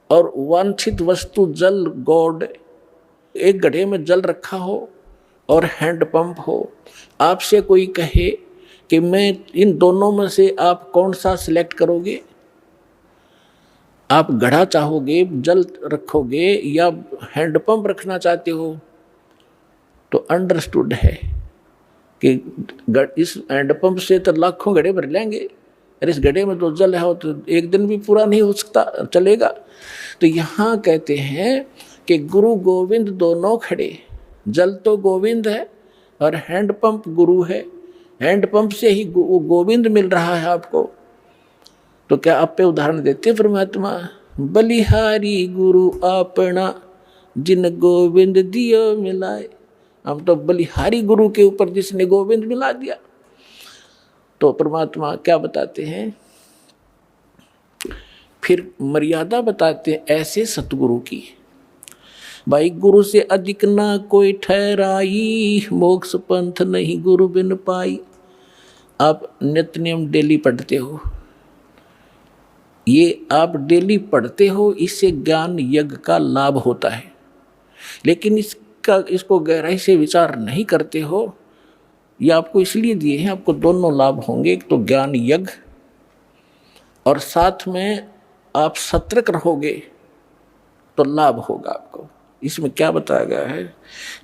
और वांछित वस्तु जल गॉड, एक घड़े में जल रखा हो और हैंडपंप हो। आपसे कोई कहे कि मैं इन दोनों में से आप कौन सा सिलेक्ट करोगे, आप घड़ा चाहोगे, जल रखोगे या हैंडपंप रखना चाहते हो, तो अंडरस्टूड है कि इस हैंडपंप से तो लाखों घड़े भर लेंगे और इस घड़े में तो जल है तो एक दिन भी पूरा नहीं हो सकता, चलेगा। तो यहाँ कहते हैं कि गुरु गोविंद दोनों खड़े, जल तो गोविंद है और हैंडपंप गुरु है, हैंडपंप से ही गोविंद मिल रहा है आपको। तो क्या आप पे उदाहरण देते परमात्मा, बलिहारी गुरु अपना जिन गोविंद दियो मिलाए। हम तो बलिहारी गुरु के ऊपर जिसने गोविंद मिला दिया। तो परमात्मा क्या बताते हैं, फिर मर्यादा बताते हैं ऐसे सतगुरु की, भाई गुरु से अधिक ना कोई ठहराई, मोक्ष पंथ नहीं गुरु बिन पाई। आप नित्य नियम डेली पढ़ते हो, ये आप डेली पढ़ते हो, इससे ज्ञान यज्ञ का लाभ होता है, लेकिन इसको गहराई से विचार नहीं करते हो। ये आपको इसलिए दिए हैं, आपको दोनों लाभ होंगे, एक तो ज्ञान यज्ञ और साथ में आप सतर्क रहोगे तो लाभ होगा आपको। इसमें क्या बताया गया है,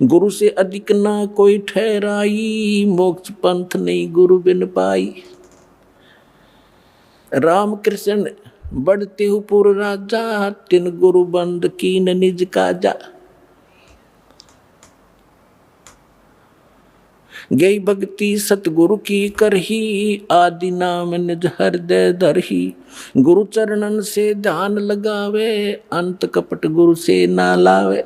गुरु से अधिक ना कोई ठहराई, मोक्ष पंथ नहीं गुरु बिन पाई। राम कृष्ण बढ़ते हो पुर राजा, तिन गुरु बंद कीन निज काजा। गई भक्ति सतगुरु की करही, आदि नाम निज हृदय धरही। गुरु चरणन से ध्यान लगावे, अंत कपट गुरु से ना लावे।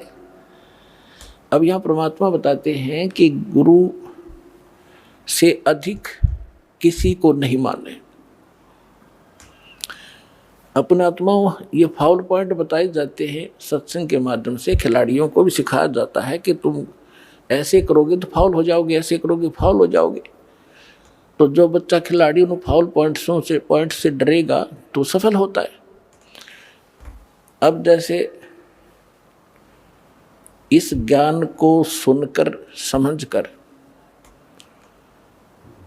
अब यहाँ परमात्मा बताते हैं कि गुरु से अधिक किसी को नहीं माने। अपने आत्माओं ये फाउल पॉइंट बताए जाते हैं सत्संग के माध्यम से, खिलाड़ियों को भी सिखाया जाता है कि तुम ऐसे करोगे तो फाउल हो जाओगे, ऐसे करोगे फाउल हो जाओगे। तो जो बच्चा खिलाड़ी उन फाउल पॉइंट से डरेगा तो सफल होता है। अब जैसे इस ज्ञान को सुनकर समझकर,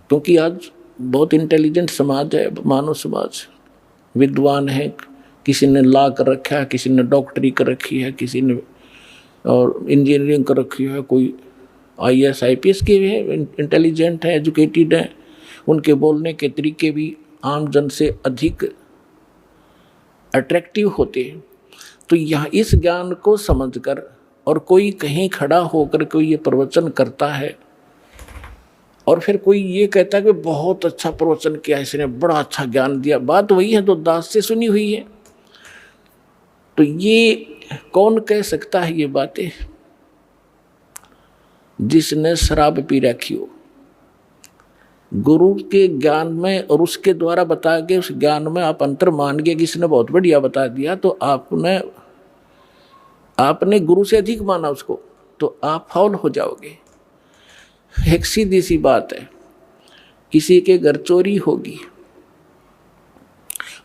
क्योंकि आज बहुत इंटेलिजेंट समाज है, मानव समाज, विद्वान है, किसी ने लॉ कर रखा है, किसी ने डॉक्टरी कर रखी है, किसी ने और इंजीनियरिंग कर रखी है, कोई IAS IPS के भी है, इंटेलिजेंट है, एजुकेटेड है, उनके बोलने के तरीके भी आम जन से अधिक अट्रैक्टिव होते हैं। तो यहाँ इस ज्ञान को समझकर और कोई कहीं खड़ा होकर कोई ये प्रवचन करता है और फिर कोई ये कहता है कि बहुत अच्छा प्रवचन किया, इसने बड़ा अच्छा ज्ञान दिया, बात वही है तो दास से सुनी हुई है। तो ये कौन कह सकता है ये बातें, जिसने शराब पी रखी हो। गुरु के ज्ञान में और उसके द्वारा बताए गए उस ज्ञान में आप अंतर मान गए कि इसने बहुत बढ़िया बता दिया, तो आपने गुरु से अधिक माना उसको, तो आप फाउल हो जाओगे। एक सीधी सी बात है, किसी के घर चोरी होगी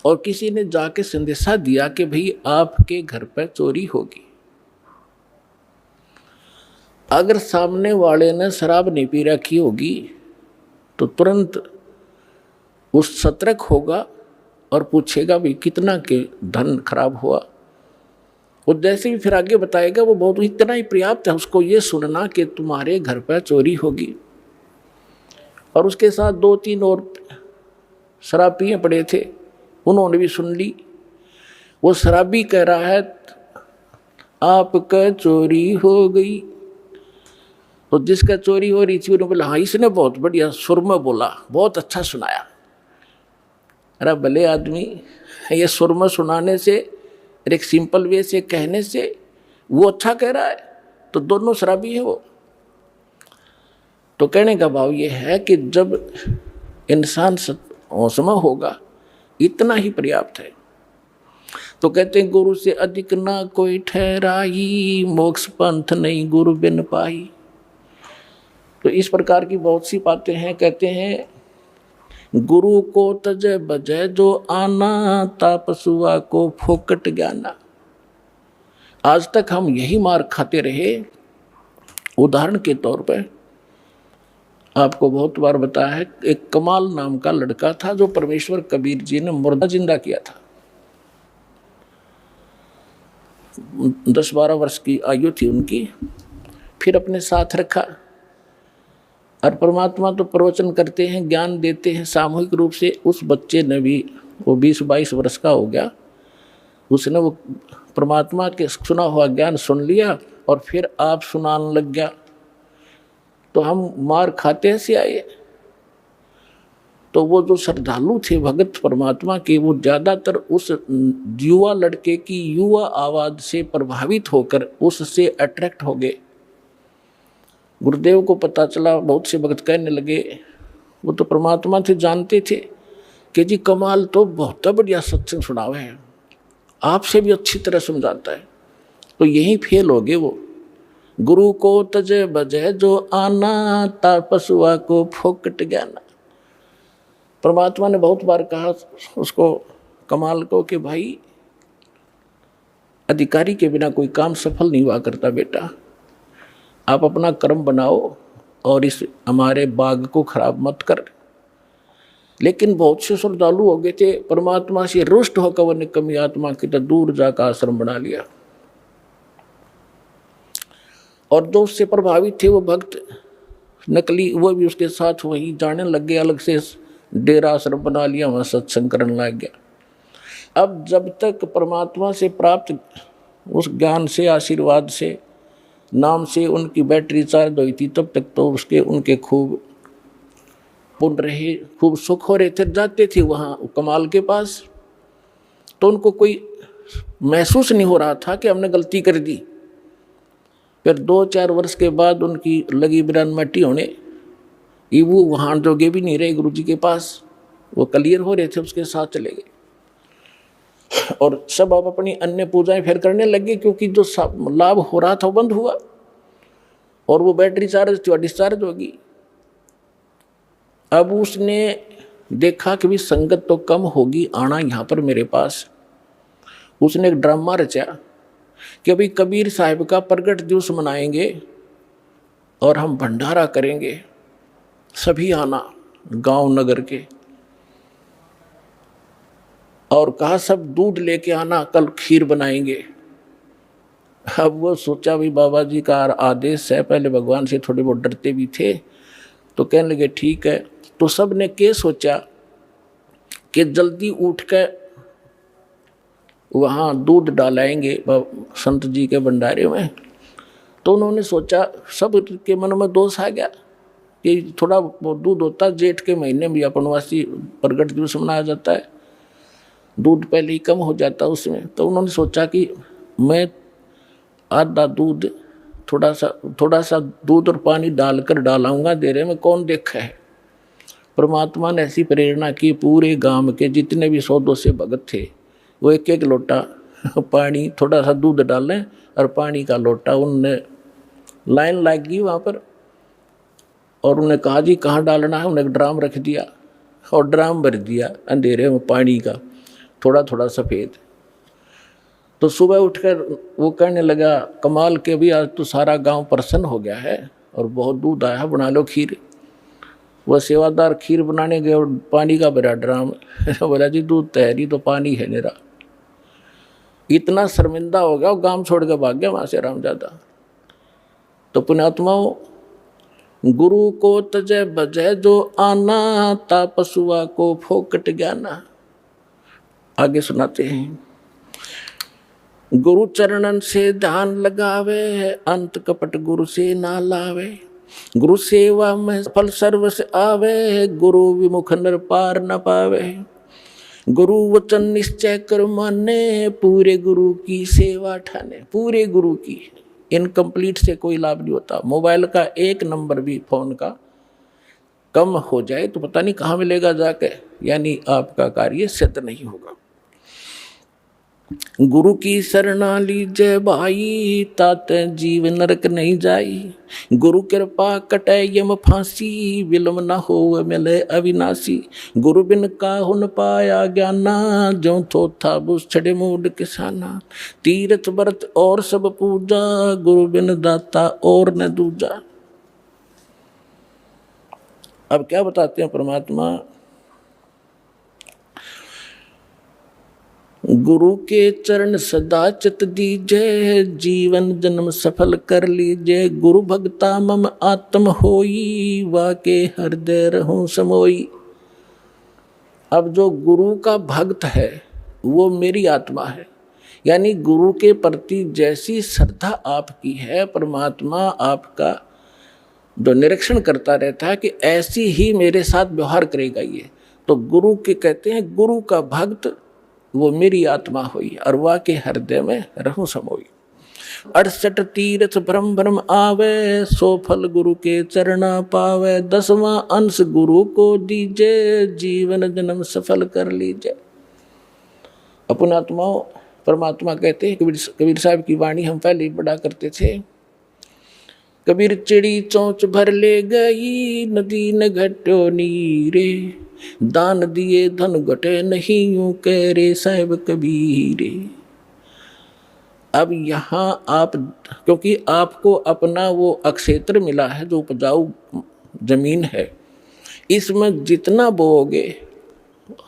और किसी ने जाके संदेशा दिया कि भाई आपके घर पर चोरी होगी। अगर सामने वाले ने शराब नहीं पी रखी होगी तो तुरंत उस सतर्क होगा और पूछेगा भाई कितना के धन खराब हुआ। और जैसे भी फिर आगे बताएगा वो बहुत इतना ही पर्याप्त है उसको ये सुनना कि तुम्हारे घर पर चोरी होगी। और उसके साथ 2-3 और शराब पिए पड़े थे, उन्होंने भी सुन ली। वो शराबी कह रहा है आपका चोरी हो गई। तो जिसका चोरी हो रही थी उन्होंने बोला हाँ इसने बहुत बढ़िया सुर में बोला, बहुत अच्छा सुनाया। अरे भले आदमी, ये सुर में सुनाने से और एक सिंपल वे से कहने से वो अच्छा कह रहा है, तो दोनों शराबी है वो। तो कहने का भाव ये है कि जब इंसान होशमा होगा इतना ही पर्याप्त है। तो कहते हैं गुरु से अधिक ना कोई ठहराई, मोक्ष पंथ नहीं गुरु बिन पाई। तो इस प्रकार की बहुत सी बातें हैं। कहते हैं गुरु को तजय बजय जो आना, तापसुआ को फोकट ज्ञाना। आज तक हम यही मार खाते रहे। उदाहरण के तौर पर आपको बहुत बार बताया है, एक कमाल नाम का लड़का था जो परमेश्वर कबीर जी ने मुर्दा जिंदा किया था। 10-12 वर्ष की आयु थी उनकी। फिर अपने साथ रखा। और परमात्मा तो प्रवचन करते हैं, ज्ञान देते हैं सामूहिक रूप से। उस बच्चे ने भी, वो 20-22 वर्ष का हो गया, उसने वो परमात्मा के सुना हुआ ज्ञान सुन लिया और फिर आप सुनाने लग गया। तो हम मार खाते से आए। तो वो जो श्रद्धालु थे भगत परमात्मा के, वो ज़्यादातर उस युवा लड़के की युवा आवाज़ से प्रभावित होकर उससे अट्रैक्ट हो गए। गुरुदेव को पता चला, बहुत से भगत कहने लगे, वो तो परमात्मा थे, जानते थे कि जी कमाल तो बहुत बढ़िया सत्संग सुनावे है, आपसे भी अच्छी तरह समझाता है। तो यही फेल हो गए वो। गुरु को तजे बजे जो आना, तापसुआ को फोकट ज्ञाना। परमात्मा ने बहुत बार कहा उसको, कमाल को, कि भाई अधिकारी के बिना कोई काम सफल नहीं हुआ करता बेटा, आप अपना कर्म बनाओ और इस हमारे बाग को खराब मत कर। लेकिन बहुत से श्रद्धालु हो गए थे, परमात्मा से रुष्ट होकर वो निकम्मी आत्मा की तो दूर जाकर आश्रम बना लिया। और दोस्त से प्रभावित थे वो भक्त नकली, वो भी उसके साथ वही जाने लग गए, अलग से डेरा आश्रम बना लिया, वहाँ सत्संग करने लग गया। अब जब तक परमात्मा से प्राप्त उस ज्ञान से, आशीर्वाद से, नाम से उनकी बैटरी चार्ज हुई थी, तब तक तो उसके उनके खूब पुण्य रहे, खूब सुख हो रहे थे। जाते थे वहाँ कमाल के पास तो उनको कोई महसूस नहीं हो रहा था कि हमने गलती कर दी। फिर 2-4 वर्ष के बाद उनकी लगी बिरान मट्टी होने, ये वो वहाँ जोगे भी नहीं रहे गुरु जी के पास, वो क्लियर हो रहे थे, उसके साथ चले गए। और सब अब अपनी अन्य पूजाएं फिर करने लगे, क्योंकि जो लाभ हो रहा था वो बंद हुआ और वो बैटरी चार्ज थी, डिस्चार्ज होगी। अब उसने देखा कि भी संगत तो कम होगी, आना यहाँ पर मेरे पास। उसने एक ड्रामा रचा कि अभी कबीर साहिब का प्रगट दिवस मनाएंगे और हम भंडारा करेंगे, सभी आना गांव नगर के। और कहा सब दूध लेके आना, कल खीर बनाएंगे। अब वो सोचा भी बाबा जी का आदेश है, पहले भगवान से थोड़े बहुत डरते भी थे, तो कहने लगे ठीक है। तो सब ने क्या सोचा कि जल्दी उठ कर वहाँ दूध डालाएंगे संत जी के भंडारे में। तो उन्होंने सोचा, सब के मन में दोष आ गया कि थोड़ा दूध होता, जेठ के महीने में अपनवासी प्रगट दिवस मनाया जाता है, दूध पहले ही कम हो जाता उसमें। तो उन्होंने सोचा कि मैं आधा दूध, थोड़ा सा दूध और पानी डालकर डालाऊंगा देरे में, कौन देखा है। परमात्मा ने ऐसी प्रेरणा की, पूरे गांव के जितने भी 100-200 भगत थे वो एक एक लोटा पानी, थोड़ा सा दूध डालें और पानी का लोटा, उनने लाइन लगी वहाँ पर और उन्हें कहा जी कहाँ डालना है। उन्हें एक ड्राम रख दिया और ड्राम भर दिया अंधेरे में पानी का, थोड़ा थोड़ा सफ़ेद। तो सुबह उठकर वो कहने लगा, कमाल के भी आज तो सारा गांव प्रसन्न हो गया है और बहुत दूध आया है, बना लो खीर। वह सेवादार खीर बनाने गए और पानी का भरा ड्राम बोला जी दूध तैयारी तो पानी है मेरा। इतना शर्मिंदा हो गया, वो गांव छोड़ कर भाग गया वहाँ से रामजादा। तो पुण्यात्माओं, गुरु को तजय बजय जो आना, तापसुआ को फोकट ज्ञाना। आगे सुनाते हैं, गुरु चरणन से ध्यान लगावे, अंत कपट गुरु से ना लावे। गुरु सेवा में फल सर्व से आवे, गुरु विमुख नर पार न पावे। गुरु वचन निश्चय कर माने, पूरे गुरु की सेवा ठाने। पूरे गुरु की, इनकम्प्लीट से कोई लाभ नहीं होता। मोबाइल का एक नंबर भी फोन का कम हो जाए तो पता नहीं कहाँ मिलेगा जाके, यानी आपका कार्य सिद्ध नहीं होगा। गुरु की शरणा लीजय भाई, ताते जीव नरक नहीं जाई। गुरु कृपा कटे यम फांसी, विलम न हो मिले अविनाशी। गुरु बिन काहु न पाया ज्ञाना, जो थोथा बुझ छड़े मूड किसाना। तीर्थ व्रत और सब पूजा, गुरु बिन दाता और न दूजा। अब क्या बताते हैं परमात्मा, गुरु के चरण सदा चित दीजय, जीवन जन्म सफल कर लीजय। गुरु भक्ता मम आत्म होई, वाके हृदय रहूं समोई। अब जो गुरु का भक्त है वो मेरी आत्मा है, यानी गुरु के प्रति जैसी श्रद्धा आपकी है, परमात्मा आपका जो निरीक्षण करता रहता है कि ऐसी ही मेरे साथ व्यवहार करेगा ये। तो गुरु के कहते हैं, गुरु का भक्त वो मेरी आत्मा हुई, और वाके हृदय में रहूं समोई। 68 तीर्थ ब्रह्म ब्रह्म आवे, सो फल गुरु के चरणा पावे। 10वां अंश गुरु को दीजे, जीवन जन्म सफल कर लीजिए। अपने आत्माओं, परमात्मा कहते हैं, कबीर साहब की वाणी हम पहले ही पढ़ा करते थे। कबीर चिड़ी चोंच भर ले गई, नदी न घटो नीरे। दान दिए धन घटे नहीं, यूं कह रे साहिब कबीरे। अब यहाँ आप, क्योंकि आपको अपना वो अक्षेत्र मिला है जो उपजाऊ जमीन है, इसमें जितना बोओगे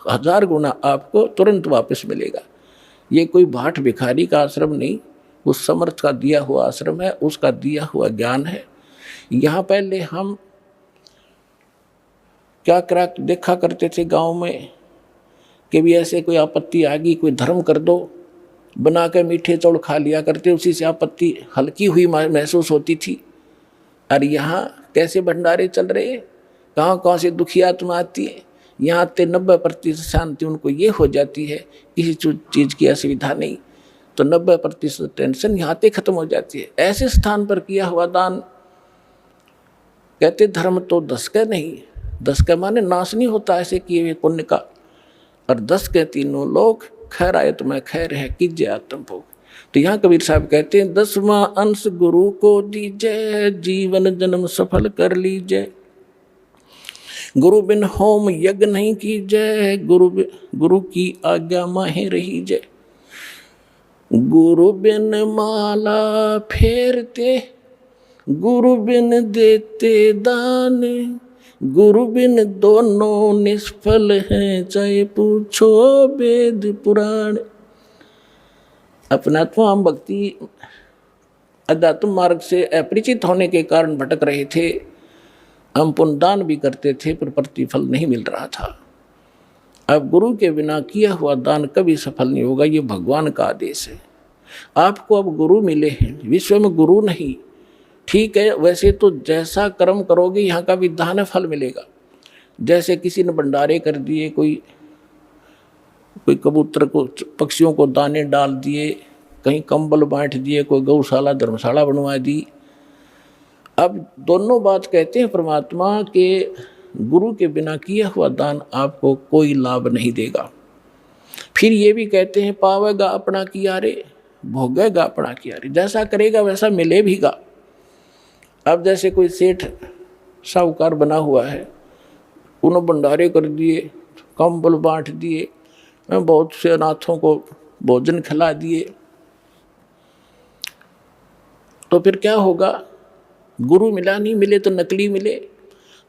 1000 गुना आपको तुरंत वापस मिलेगा। ये कोई भाट भिखारी का आश्रम नहीं, उस समर्थ का दिया हुआ आश्रम है, उसका दिया हुआ ज्ञान है। यहाँ पहले हम क्या देखा करते थे गांव में कि भी ऐसे कोई आपत्ति आ गई, कोई धर्म कर दो, बना के मीठे चौड़ खा लिया करते, उसी से आपत्ति हल्की हुई महसूस होती थी। और यहाँ कैसे भंडारे चल रहे, कहाँ से दुखी आत्मा आती है, यहाँ आते 90% शांति उनको ये हो जाती है, किसी चीज़ की असुविधा नहीं, तो 90% टेंशन यहाँ आते खत्म हो जाती है। ऐसे स्थान पर किया हुआ दान, कहते धर्म तो 10 का नहीं, 10 का माने नाश नहीं होता ऐसे किए हुए पुण्य का, और 10 के तीनों लोग खैर आए तो मैं खैर है कीजिए आत्म भोग। तो यहाँ कबीर साहब कहते हैं, 10वां अंश गुरु को दीजिए, जीवन जन्म सफल कर लीजिए। गुरु बिन होम यज्ञ नहीं कीजिए, गुरु की आज्ञा माहे रहीजे। गुरु बिन माला फेरते, गुरु बिन देते दान। गुरु बिन दोनों निष्फल हैं, चाहे पूछो वेद पुराण। अपनात्मा हम भक्ति अध्यात्म मार्ग से अपरिचित होने के कारण भटक रहे थे। हम पुण्यदान भी करते थे पर प्रतिफल नहीं मिल रहा था। अब गुरु के बिना किया हुआ दान कभी सफल नहीं होगा, ये भगवान का आदेश है। आपको अब गुरु मिले हैं, विश्व में गुरु नहीं, ठीक है, वैसे तो जैसा कर्म करोगे यहाँ का विधान फल मिलेगा। जैसे किसी ने भंडारे कर दिए, कोई कबूतर को, पक्षियों को दाने डाल दिए, कहीं कंबल बांट दिए, कोई गौशाला धर्मशाला बनवा दी। अब दोनों बात कहते हैं परमात्मा के गुरु के बिना किया हुआ दान आपको कोई लाभ नहीं देगा। फिर ये भी कहते हैं, पावेगा अपना किया रे, भोगेगा अपना किया रे। जैसा करेगा वैसा मिले भीगा। अब जैसे कोई सेठ साहूकार बना हुआ है, उन्होंने भंडारे कर दिए, कंबल बांट दिए, बहुत से अनाथों को भोजन खिला दिए, तो फिर क्या होगा? गुरु मिला नहीं, मिले तो नकली मिले।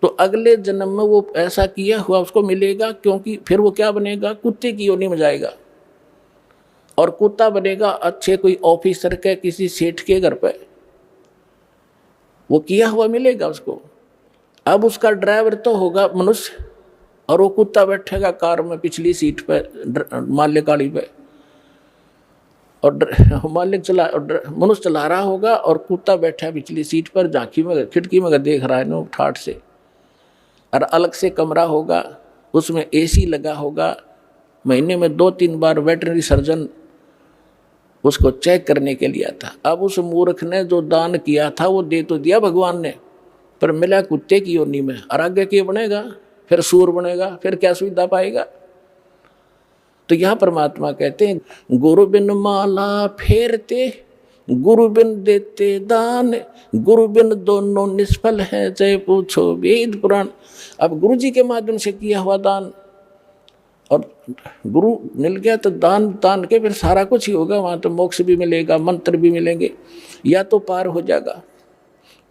तो अगले जन्म में वो ऐसा किया हुआ उसको मिलेगा, क्योंकि फिर वो क्या बनेगा? कुत्ते की योनि में जाएगा, और कुत्ता बनेगा अच्छे कोई ऑफिसर के, किसी सेठ के घर पे, वो किया हुआ मिलेगा उसको। अब उसका ड्राइवर तो होगा मनुष्य, और वो कुत्ता बैठेगा कार में पिछली सीट पे, माल्य गाड़ी पे, और मालिक मनुष्य चला रहा होगा और कुत्ता बैठा है पिछली सीट पर, झांकी में खिड़की में देख रहा है नो ठाठ से। और अलग से कमरा होगा, उसमें एसी लगा होगा, महीने में 2-3 बार वेटरनरी सर्जन उसको चेक करने के लिए आता। अब उस मूर्ख ने जो दान किया था वो दे तो दिया भगवान ने, पर मिला कुत्ते की योनि में, और आगे क्या बनेगा, फिर सूर बनेगा, फिर क्या सुविधा पाएगा। तो यह परमात्मा कहते हैं गुरु बिन माला फेरते, गुरु बिन देते दान, गुरु बिन दोनों निष्फल है, चाहे पूछो वेद पुराण। अब गुरु जी के माध्यम से किया हुआ दान, और गुरु मिल गया तो दान के फिर सारा कुछ ही होगा। वहाँ तो मोक्ष भी मिलेगा, मंत्र भी मिलेंगे, या तो पार हो जाएगा।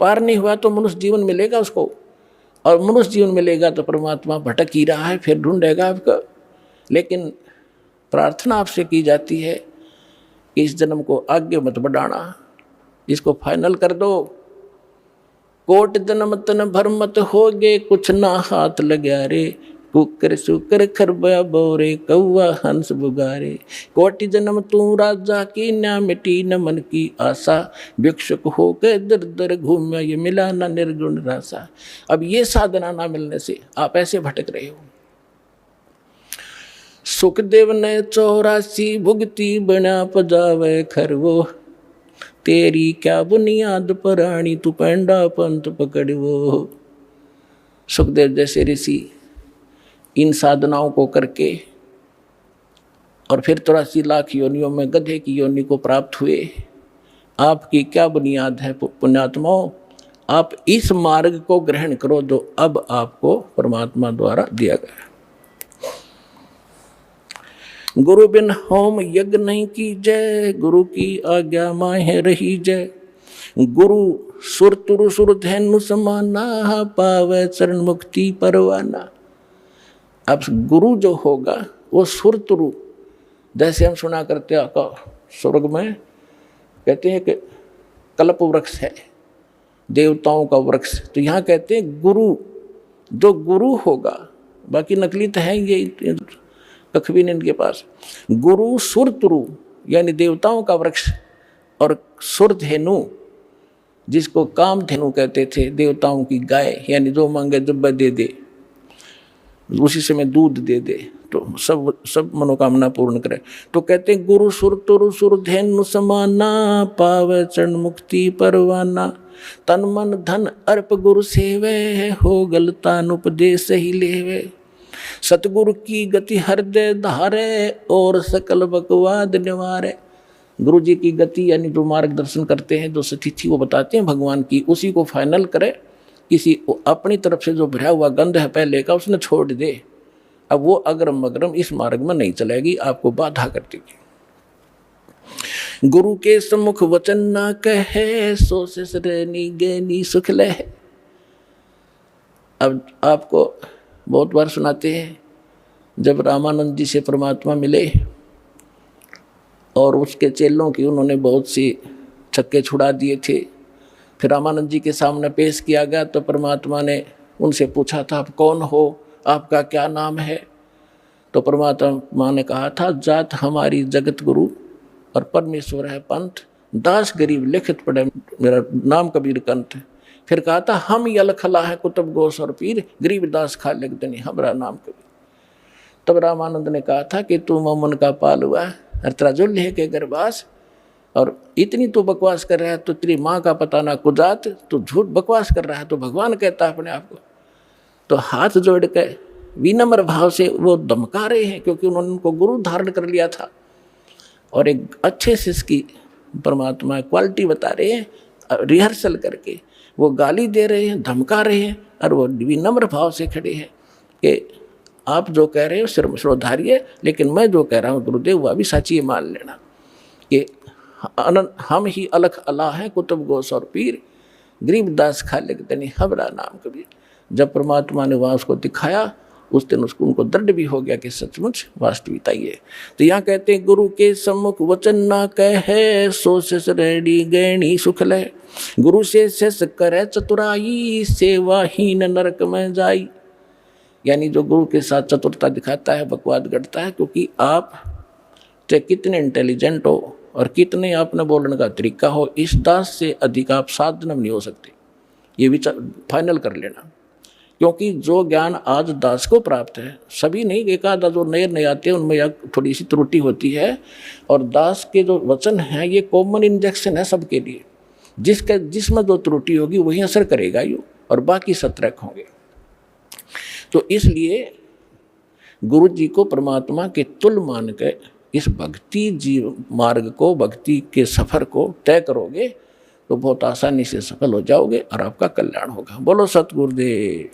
पार नहीं हुआ तो मनुष्य जीवन मिलेगा उसको, और मनुष्य जीवन मिलेगा तो परमात्मा भटक ही रहा है, फिर ढूंढेगा आपका। लेकिन प्रार्थना आपसे की जाती है इस जन्म को आगे मत बढ़ाना, इसको फाइनल कर दो। कोट जन्म तन भर मत होगे, कुछ ना हाथ लगा रे, कुकर सुकर खरबा बोरे, कौवा हंस बुगारे। कोटि जन्म तू राजा की, ना मिटी न मन की आशा, भिक्षुक होकर दर दर घूमा, ये मिला ना निर्गुण रासा। अब ये साधना ना मिलने से आप ऐसे भटक रहे हो। सुखदेव ने 84 भुगती, बना पजावे खरवो, तेरी क्या बुनियाद पराणी, तू पेंडा पंथ पकड़वो। सुखदेव जैसे ऋषि इन साधनाओं को करके और फिर 83 लाख योनियों में गधे की योनि को प्राप्त हुए। आपकी क्या बुनियाद है पुण्यात्माओं, आप इस मार्ग को ग्रहण करो जो अब आपको परमात्मा द्वारा दिया गया। गुरु बिन होम यज्ञ नहीं की जय, गुरु की आज्ञा माहे रही जय। गुरु सुर तुरु सुर धैनु समाना, पावे चरण मुक्ति परवाना। अब गुरु जो होगा वो सुर तुरु, जैसे हम सुना करते हैं स्वर्ग में कहते हैं कि कल्प वृक्ष है, देवताओं का वृक्ष, तो यहाँ कहते हैं गुरु, जो गुरु होगा, बाकी नकली तो है ये कख भी नहीं इनके पास। गुरु सुर तुरु यानी देवताओं का वृक्ष, और सुर धेनु जिसको काम धेनु कहते थे, देवताओं की गाय, यानी जो मांगे जब दे दे, उसी समय दूध दे दे तो सब मनोकामना पूर्ण करे। तो कहते हैं गुरु सुर तुरु सुर धेनु समाना, पावे चरण मुक्ति परवाना। तन मन धन अर्प गुरु सेवे, हो गलतान उपदेश ही लेवे। सतगुरु की गति हृदय धारे, और सकल बकवाद निवारे। गुरु जी की गति यानी जो मार्गदर्शन करते हैं, जो स्थिति वो बताते हैं भगवान की, उसी को फाइनल करे। किसी अपनी तरफ से जो भरा हुआ गंध है पहले का, उसने छोड़ दे। अब वो अग्रम अग्रम इस मार्ग में नहीं चलेगी, आपको बाधा कर देगी। गुरु के सम्मुख वचन ना कहे, सो ससुरनी गैनी सुख ले। अब आपको बहुत बार सुनाते हैं, जब रामानंद जी से परमात्मा मिले और उसके चेलों की उन्होंने बहुत सी छक्के छुड़ा दिए थे, फिर रामानंद जी के सामने पेश किया गया तो परमात्मा ने उनसे पूछा था, आप कौन हो, आपका क्या नाम है। तो परमात्मा ने कहा था, जात हमारी जगत गुरु और परमेश्वर है पंथ, दास गरीब लिखित पढ़े मेरा नाम कबीर कंठ। फिर कहा था, हम यलखला है कुतुब गोस और पीर, गरीब दास खा लिख देनी हमारा नाम कबीर। तब रामानंद ने कहा था कि तू मोमन का पाल हुआ और तेरा जो लेह के गर्भास, और इतनी तो बकवास कर रहा है, तो तेरी माँ का पता ना कुजात, तो झूठ बकवास कर रहा है, तो भगवान कहता है अपने आप को। तो हाथ जोड़ के विनम्र भाव से वो धमका रहे हैं, क्योंकि उन्होंने उनको गुरु धारण कर लिया था और एक अच्छे से इसकी परमात्मा क्वालिटी बता रहे हैं, रिहर्सल करके वो गाली दे रहे हैं, धमका रहे हैं, और वो विनम्र भाव से खड़े हैं कि आप जो कह रहे हो सिर्फ श्रोधारिये, लेकिन मैं जो कह रहा हूँ गुरुदेव वह भी सच्ची मान लेना कि हम ही अलख अल्लाह हैं कुतुब गोस और पीर, गरीबदास खालिक तनी हबरा नाम कबीर। जब परमात्मा ने वहाँ उसको दिखाया, उस दिन उसको उनको दृढ़ भी हो गया कि सचमुच वास्तविकता ये। तो यहाँ कहते हैं, गुरु के सम्मुख वचन ना कहे, सो शिष रेडी गैणी सुख ले। गुरु से शिष करे चतुराई, सेवाहीन नरक में जाई। यानी जो गुरु के साथ चतुरता दिखाता है, बकवाद गढ़ता है, क्योंकि आप चाहे कितने इंटेलिजेंट हो और कितने आपने बोलने का तरीका हो, इस दास से अधिक आप साधन नहीं हो सकते। ये विचार फाइनल कर लेना क्योंकि जो ज्ञान आज दास को प्राप्त है, सभी नहीं, एक आधा जो नए नए आते हैं उनमें थोड़ी सी त्रुटि होती है, और दास के जो वचन हैं ये कॉमन इंजेक्शन है सबके लिए। जिसमें जो त्रुटि होगी वही असर करेगा यो, और बाकी सतर्क होंगे। तो इसलिए गुरु जी को परमात्मा के तुल मान के इस भक्ति जीव मार्ग को, भक्ति के सफर को तय करोगे तो बहुत आसानी से सफल हो जाओगे और आपका कल्याण होगा। बोलो सतगुरुदेव।